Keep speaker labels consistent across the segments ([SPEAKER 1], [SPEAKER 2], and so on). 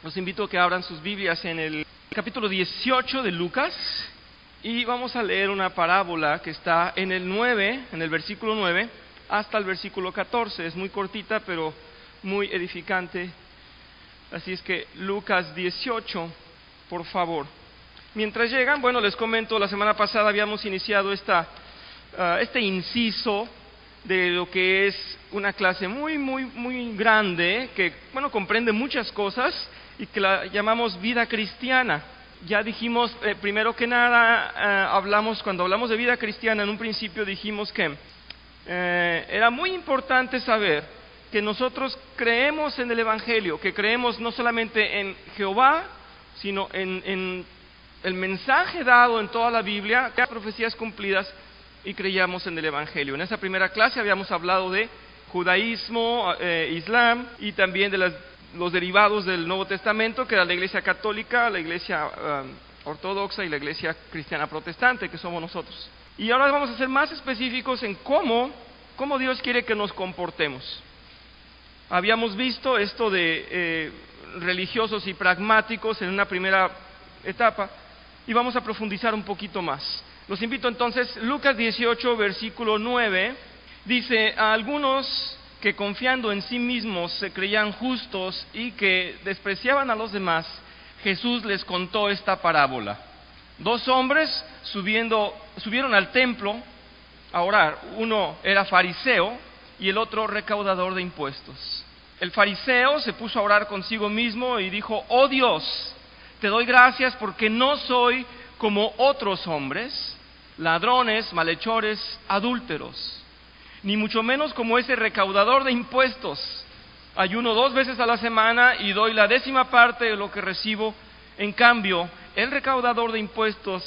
[SPEAKER 1] Los invito a que abran sus Biblias en el capítulo 18 de Lucas y vamos a leer una parábola que está en el 9, en el versículo 9 hasta el versículo 14. Es muy cortita pero muy edificante. Así es que Lucas 18, por favor. Mientras llegan, bueno, les comento, la semana pasada habíamos iniciado este inciso de lo que es una clase muy grande, que, bueno, comprende muchas cosas y que la llamamos vida cristiana. Ya dijimos, primero que nada, cuando hablamos de vida cristiana, en un principio dijimos que era muy importante saber que nosotros creemos en el Evangelio, que creemos no solamente en Jehová, sino en el mensaje dado en toda la Biblia, las profecías cumplidas, y creíamos en el Evangelio. En esa primera clase habíamos hablado de judaísmo, islam, y también de los derivados del Nuevo Testamento, que era la Iglesia Católica, la Iglesia Ortodoxa y la Iglesia Cristiana Protestante, que somos nosotros. Y ahora vamos a ser más específicos en cómo Dios quiere que nos comportemos. Habíamos visto esto de religiosos y pragmáticos en una primera etapa, y vamos a profundizar un poquito más. Los invito entonces, Lucas 18, versículo 9, dice: a algunos que confiando en sí mismos se creían justos y que despreciaban a los demás, Jesús les contó esta parábola. Dos hombres subieron al templo a orar. Uno era fariseo y el otro recaudador de impuestos. El fariseo se puso a orar consigo mismo y dijo: oh Dios, te doy gracias porque no soy como otros hombres, ladrones, malhechores, adúlteros, ni mucho menos como ese recaudador de impuestos. Ayuno 2 veces a la semana y doy la 10ª parte de lo que recibo. En cambio, el recaudador de impuestos,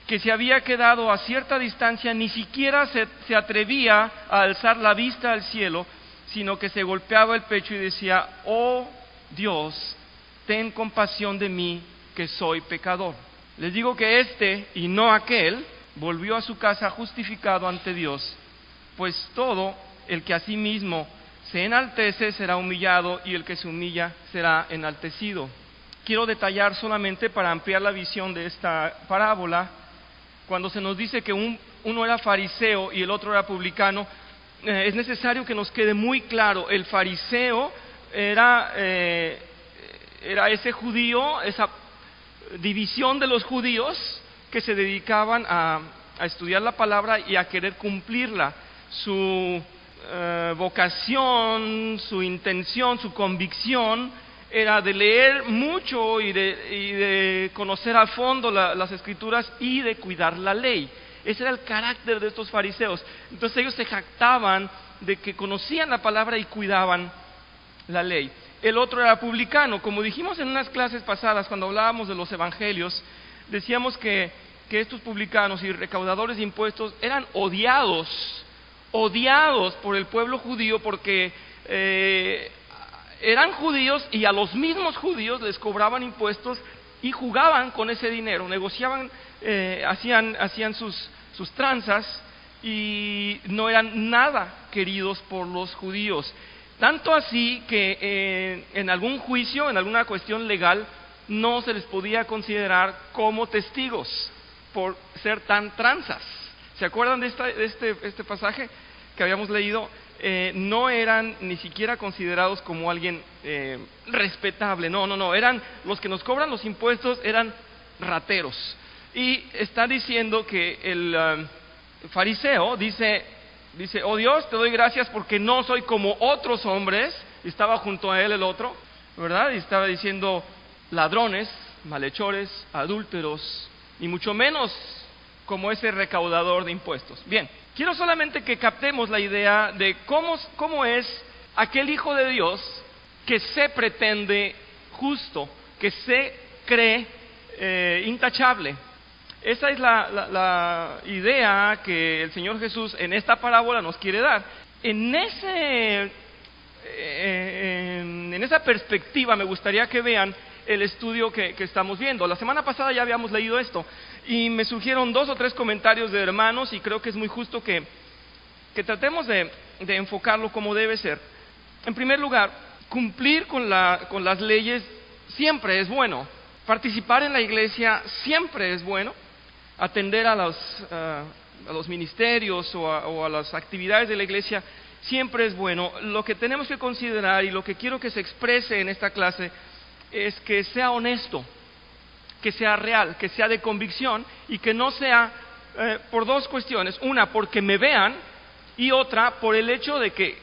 [SPEAKER 1] que se había quedado a cierta distancia, ni siquiera se atrevía a alzar la vista al cielo, sino que se golpeaba el pecho y decía: oh Dios, ten compasión de mí, que soy pecador. Les digo que este, y no aquel, volvió a su casa justificado ante Dios, pues todo el que a sí mismo se enaltece será humillado, y el que se humilla será enaltecido. Quiero detallar solamente para ampliar la visión de esta parábola. Cuando se nos dice que uno era fariseo y el otro era publicano, es necesario que nos quede muy claro. El fariseo era ese judío, esa división de los judíos que se dedicaban a estudiar la palabra y a querer cumplirla. Su vocación, su intención, su convicción era de leer mucho y de conocer a fondo las Escrituras y de cuidar la ley. Ese era el carácter de estos fariseos. Entonces ellos se jactaban de que conocían la palabra y cuidaban la ley. El otro era publicano. Como dijimos en unas clases pasadas, cuando hablábamos de los evangelios, decíamos que estos publicanos y recaudadores de impuestos eran odiados por el pueblo judío, porque eran judíos y a los mismos judíos les cobraban impuestos y jugaban con ese dinero, negociaban, hacían sus tranzas, y no eran nada queridos por los judíos. Tanto así que en algún juicio, en alguna cuestión legal, no se les podía considerar como testigos por ser tan tranzas. ¿Se acuerdan de este pasaje que habíamos leído? No eran ni siquiera considerados como alguien respetable. No, eran los que nos cobran los impuestos, eran rateros. Y está diciendo que el fariseo dice: oh Dios, te doy gracias porque no soy como otros hombres. Y estaba junto a él el otro, ¿verdad? Y estaba diciendo: ladrones, malhechores, adúlteros, y mucho menos como ese recaudador de impuestos. Bien, quiero solamente que captemos la idea de cómo es aquel Hijo de Dios que se pretende justo, que se cree intachable. Esa es la idea que el Señor Jesús en esta parábola nos quiere dar. En esa perspectiva me gustaría que vean el estudio que estamos viendo. La semana pasada ya habíamos leído esto y me surgieron 2 o 3 comentarios de hermanos, y creo que es muy justo que tratemos de enfocarlo como debe ser. En primer lugar, cumplir con las leyes siempre es bueno. Participar en la iglesia siempre es bueno. Atender a los ministerios o a las actividades de la iglesia siempre es bueno. Lo que tenemos que considerar y lo que quiero que se exprese en esta clase es que sea honesto, que sea real, que sea de convicción y que no sea por dos cuestiones. Una, porque me vean, y otra, por el hecho de que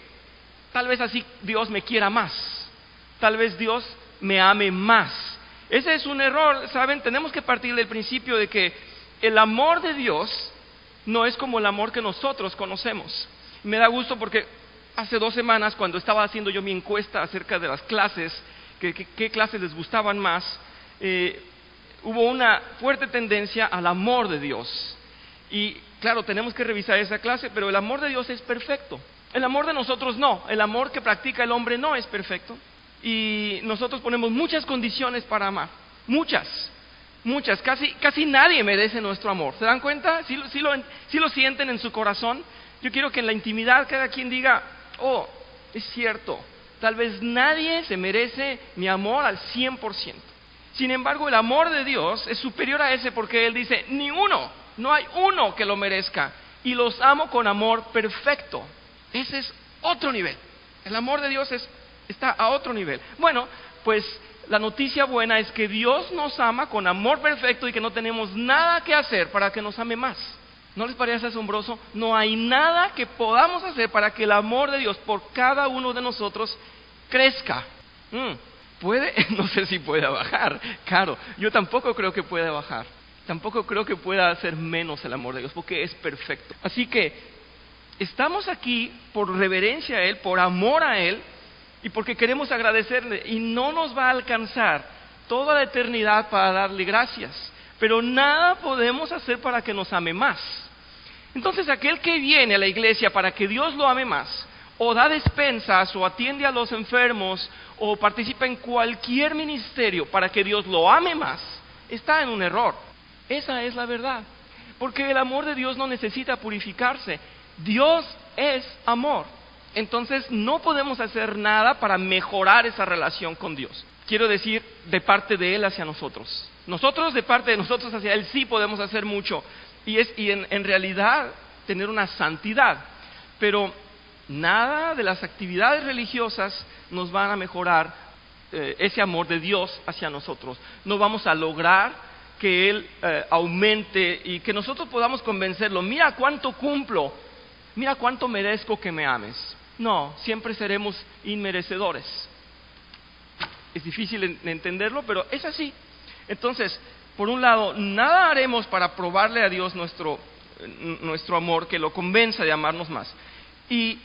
[SPEAKER 1] tal vez así Dios me quiera más, tal vez Dios me ame más. Ese es un error, ¿saben? Tenemos que partir del principio de que el amor de Dios no es como el amor que nosotros conocemos. Me da gusto porque hace 2 semanas, cuando estaba haciendo yo mi encuesta acerca de las clases, qué clases les gustaban más, hubo una fuerte tendencia al amor de Dios. Y claro, tenemos que revisar esa clase, pero el amor de Dios es perfecto. El amor de nosotros no, el amor que practica el hombre no es perfecto. Y nosotros ponemos muchas condiciones para amar, muchas, casi nadie merece nuestro amor. ¿Se dan cuenta? ¿Sí lo sienten en su corazón? Yo quiero que en la intimidad cada quien diga, oh, es cierto, tal vez nadie se merece mi amor al 100%. Sin embargo, el amor de Dios es superior a ese porque Él dice, ni uno, no hay uno que lo merezca, y los amo con amor perfecto. Ese es otro nivel. El amor de Dios está a otro nivel. Bueno, pues la noticia buena es que Dios nos ama con amor perfecto y que no tenemos nada que hacer para que nos ame más. ¿No les parece asombroso? No hay nada que podamos hacer para que el amor de Dios por cada uno de nosotros crezca. ¿Puede? No sé si pueda bajar. Claro, yo tampoco creo que pueda bajar. Tampoco creo que pueda hacer menos el amor de Dios, porque es perfecto. Así que estamos aquí por reverencia a Él, por amor a Él, y porque queremos agradecerle, y no nos va a alcanzar toda la eternidad para darle gracias, pero nada podemos hacer para que nos ame más. Entonces, aquel que viene a la iglesia para que Dios lo ame más, o da despensas, o atiende a los enfermos, o participa en cualquier ministerio para que Dios lo ame más, está en un error. Esa es la verdad, porque el amor de Dios no necesita purificarse. Dios es amor. Entonces no podemos hacer nada para mejorar esa relación con Dios. Quiero decir, de parte de Él hacia nosotros. Nosotros de parte de nosotros hacia Él sí podemos hacer mucho. Y en realidad tener una santidad. Pero nada de las actividades religiosas nos van a mejorar ese amor de Dios hacia nosotros. No vamos a lograr que Él aumente y que nosotros podamos convencerlo. Mira cuánto cumplo. Mira cuánto merezco que me ames. No, siempre seremos inmerecedores. Es difícil entenderlo, pero es así. Entonces, por un lado, nada haremos para probarle a Dios nuestro amor, que lo convenza de amarnos más. Y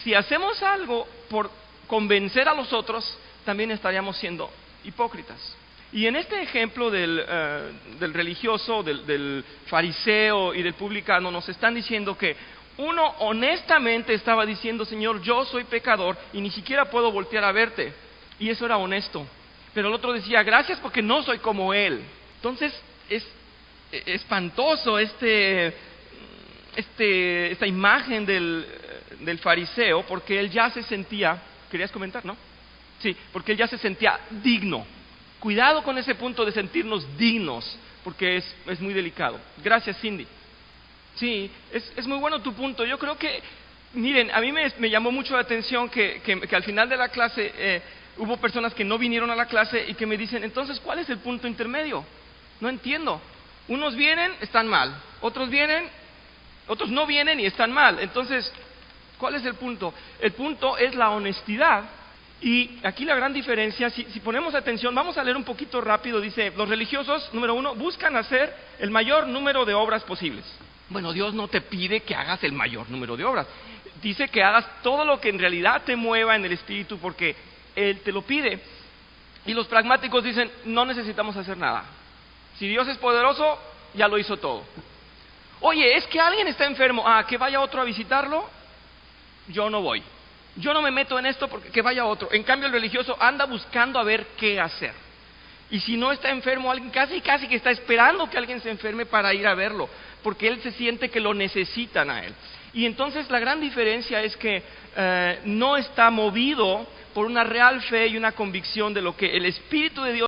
[SPEAKER 1] si hacemos algo por convencer a los otros, también estaríamos siendo hipócritas. Y en este ejemplo del religioso, del fariseo y del publicano, nos están diciendo que uno honestamente estaba diciendo, Señor, yo soy pecador y ni siquiera puedo voltear a verte. Y eso era honesto. Pero el otro decía, gracias porque no soy como él. Entonces es espantoso esta imagen del fariseo, porque él ya se sentía, ¿querías comentar, no? Sí, porque él ya se sentía digno. Cuidado con ese punto de sentirnos dignos, porque es muy delicado. Gracias, Cindy. Sí, es muy bueno tu punto. Yo creo que, miren, a mí me llamó mucho la atención que al final de la clase hubo personas que no vinieron a la clase y que me dicen, entonces, ¿cuál es el punto intermedio? No entiendo. Unos vienen, están mal. Otros no vienen y están mal. Entonces, ¿cuál es el punto? El punto es la honestidad. Y aquí la gran diferencia, si ponemos atención, vamos a leer un poquito rápido. Dice, los religiosos, número 1, buscan hacer el mayor número de obras posibles. Bueno, Dios no te pide que hagas el mayor número de obras. Dice que hagas todo lo que en realidad te mueva en el espíritu porque Él te lo pide. Y los pragmáticos dicen, no necesitamos hacer nada. Si Dios es poderoso, ya lo hizo todo. Oye, es que alguien está enfermo. Que vaya otro a visitarlo. Yo no voy. Yo no me meto en esto porque que vaya otro. En cambio, el religioso anda buscando a ver qué hacer. Y si no está enfermo, alguien casi que está esperando que alguien se enferme para ir a verlo, porque él se siente que lo necesitan a él. Y entonces la gran diferencia es que no está movido por una real fe y una convicción de lo que el Espíritu de Dios